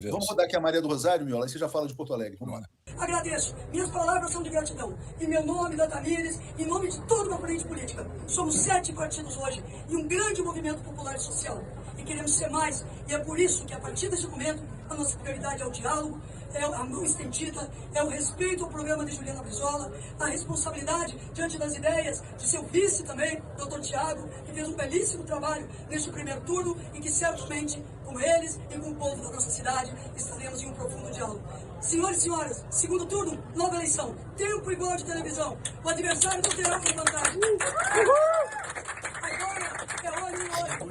Vamos rodar aqui a Maria do Rosário, Miola, aí você já fala de Porto Alegre. Vamos lá. Agradeço. Minhas palavras são de gratidão. Em meu nome, da Tamires, em nome de toda uma frente política. Somos 7 partidos hoje e um grande movimento popular e social. E queremos ser mais. E é por isso que, a partir desse momento, a nossa prioridade é o diálogo, é a mão estendida, é o respeito ao programa de Juliana Brizola, a responsabilidade diante das ideias de seu vice também, Dr. Tiago, que fez um belíssimo trabalho neste primeiro turno e que certamente, com eles e com o povo da nossa cidade, estaremos em um profundo diálogo. Senhores e senhoras, segundo turno, nova eleição. Tempo igual de televisão. O adversário não terá mais vantagem. Agora é olho no olho.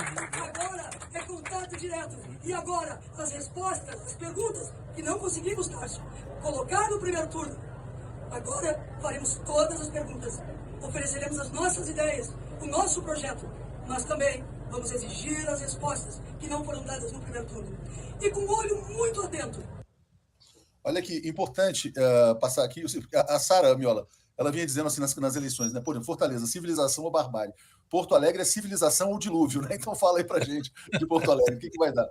Agora é contato direto. E agora, as respostas, as perguntas que não conseguimos, Tarso, colocar no primeiro turno. Agora faremos todas as perguntas. Ofereceremos as nossas ideias, o nosso projeto. Mas também vamos exigir as respostas que não foram dadas no primeiro turno. E com o olho muito atento. Olha que importante passar aqui. A Sara Miola, ela vinha dizendo assim nas eleições, né? Por exemplo, Fortaleza, civilização ou barbárie. Porto Alegre é civilização ou dilúvio, né? Então fala aí pra gente de Porto Alegre, o que vai dar?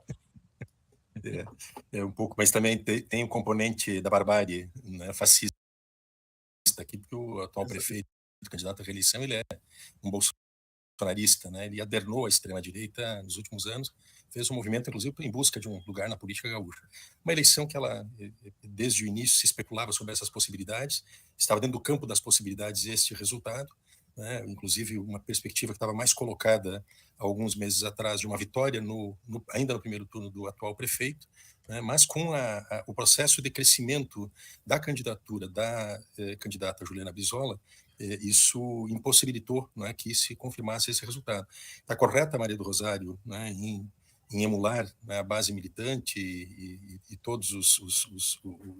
Um pouco, mas também tem um componente da barbárie, né, fascista aqui, porque o atual prefeito, candidato à reeleição, ele é um bolsonarista, né? Ele adernou à extrema-direita nos últimos anos, fez um movimento, inclusive, em busca de um lugar na política gaúcha. Uma eleição que ela, desde o início, se especulava sobre essas possibilidades, estava dentro do campo das possibilidades este resultado, né? Inclusive uma perspectiva que estava mais colocada alguns meses atrás de uma vitória ainda no primeiro turno do atual prefeito, né? Mas com o processo de crescimento da candidatura da candidata Juliana Brizola, isso impossibilitou, né, que se confirmasse esse resultado. Está correta, Maria do Rosário, né, em emular, né, a base militante e todos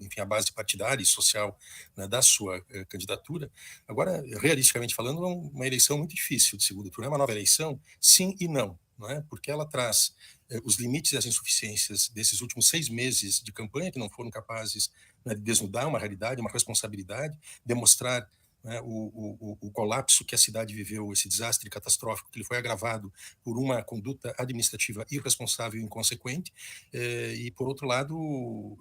enfim, a base partidária e social, né, da sua candidatura. Agora, realisticamente falando, é uma eleição muito difícil de segundo turno. É uma nova eleição? Sim e não, né, porque ela traz os limites e as insuficiências desses últimos 6 meses de campanha, que não foram capazes, né, de desnudar uma realidade, uma responsabilidade, demonstrar, né, o colapso que a cidade viveu, esse desastre catastrófico, que ele foi agravado por uma conduta administrativa irresponsável e inconsequente, e, por outro lado,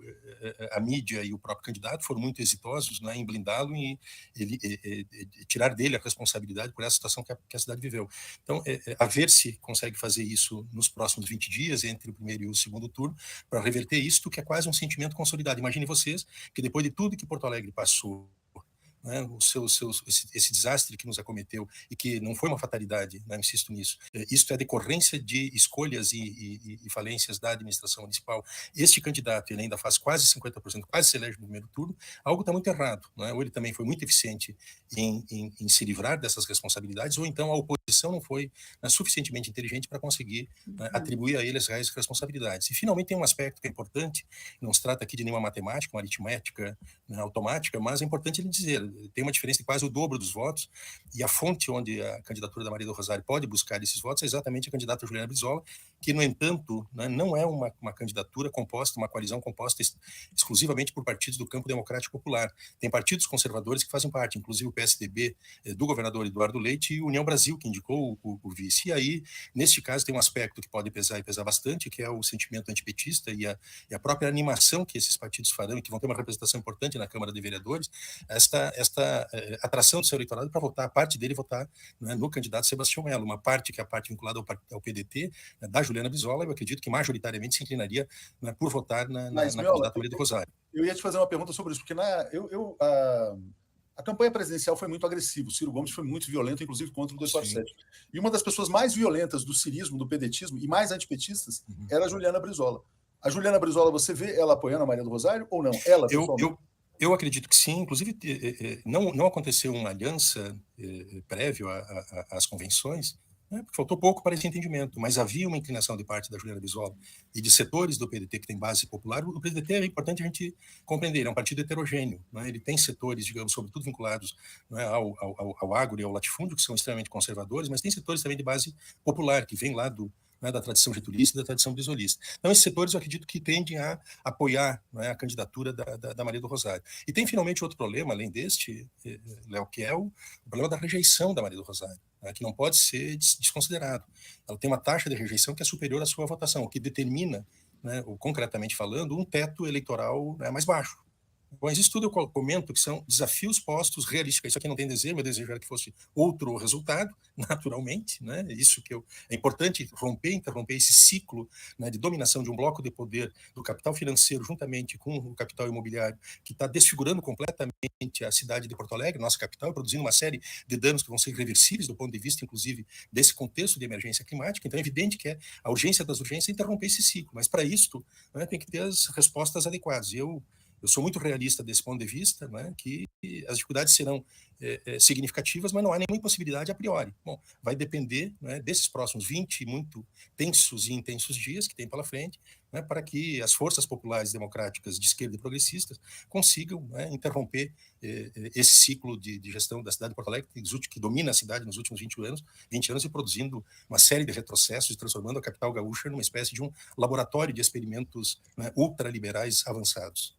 a mídia e o próprio candidato foram muito exitosos, né, em blindá-lo e tirar dele a responsabilidade por essa situação que a cidade viveu. Então, a ver se consegue fazer isso nos próximos 20 dias, entre o primeiro e o segundo turno, para reverter isto, que é quase um sentimento consolidado. Imagine vocês que, depois de tudo que Porto Alegre passou, né, esse desastre que nos acometeu e que não foi uma fatalidade, né, insisto nisso, isso é decorrência de escolhas e falências da administração municipal. Este candidato, ele ainda faz quase 50%, quase se elege no primeiro turno, algo está muito errado, né? Ou ele também foi muito eficiente em se livrar dessas responsabilidades, ou então a oposição não foi, né, suficientemente inteligente para conseguir, né, atribuir a ele as reais responsabilidades. E, finalmente, tem um aspecto que é importante, não se trata aqui de nenhuma matemática, uma aritmética, né, automática, mas é importante ele dizer, tem uma diferença de quase o dobro dos votos, e a fonte onde a candidatura da Maria do Rosário pode buscar esses votos é exatamente a candidata Juliana Brizola, que, no entanto, né, não é uma candidatura composta, uma coalizão composta exclusivamente por partidos do campo democrático popular. Tem partidos conservadores que fazem parte, inclusive o PSDB do governador Eduardo Leite e União Brasil, que indicou o vice. E aí, neste caso, tem um aspecto que pode pesar e pesar bastante, que é o sentimento antipetista e a própria animação que esses partidos farão e que vão ter uma representação importante na Câmara de Vereadores, esta atração do seu eleitorado para votar, a parte dele votar, né, no candidato Sebastião Melo, uma parte que é a parte vinculada ao PDT, né, da Juliana Brizola, eu acredito que majoritariamente se inclinaria, né, por votar na candidata Maria do Rosário. Eu ia te fazer uma pergunta sobre isso, porque a campanha presidencial foi muito agressiva, o Ciro Gomes foi muito violento, inclusive contra o 247. Sim. E uma das pessoas mais violentas do cirismo, do pedetismo e mais antipetistas era a Juliana Brizola. A Juliana Brizola, você vê ela apoiando a Maria do Rosário ou não? Ela, pessoalmente? Eu acredito que sim. Inclusive, não aconteceu uma aliança prévio às convenções, né, porque faltou pouco para esse entendimento, mas havia uma inclinação de parte da Juliana Brizola e de setores do PDT que tem base popular. O PDT é importante a gente compreender, é um partido heterogêneo, né, ele tem setores, digamos, sobretudo vinculados, né, ao agro e ao latifúndio, que são extremamente conservadores, mas tem setores também de base popular, que vem lá da tradição getulista e da tradição brisolista. Então, esses setores eu acredito que tendem a apoiar, né, a candidatura da Maria do Rosário. E tem, finalmente, outro problema, além deste, Léo, que é o problema da rejeição da Maria do Rosário, né, que não pode ser desconsiderado. Ela tem uma taxa de rejeição que é superior à sua votação, o que determina, né, ou concretamente falando, um teto eleitoral, né, mais baixo. Mas isso tudo eu comento que são desafios postos realisticamente. Isso aqui não tem desejo, meu desejo era que fosse outro resultado, naturalmente, né? Isso que é importante interromper esse ciclo, né, de dominação de um bloco de poder do capital financeiro juntamente com o capital imobiliário, que está desfigurando completamente a cidade de Porto Alegre, nossa capital, produzindo uma série de danos que vão ser irreversíveis do ponto de vista, inclusive, desse contexto de emergência climática. Então, é evidente que a urgência das urgências é interromper esse ciclo, mas para isso, né, tem que ter as respostas adequadas. Eu sou muito realista desse ponto de vista, né, que as dificuldades serão significativas, mas não há nenhuma impossibilidade a priori. Bom, vai depender, né, desses próximos 20 muito tensos e intensos dias que tem pela frente, né, para que as forças populares democráticas de esquerda e progressistas consigam, né, interromper esse ciclo de gestão da cidade de Porto Alegre, que domina a cidade nos últimos 20 anos e produzindo uma série de retrocessos e transformando a capital gaúcha numa espécie de um laboratório de experimentos, né, ultraliberais avançados.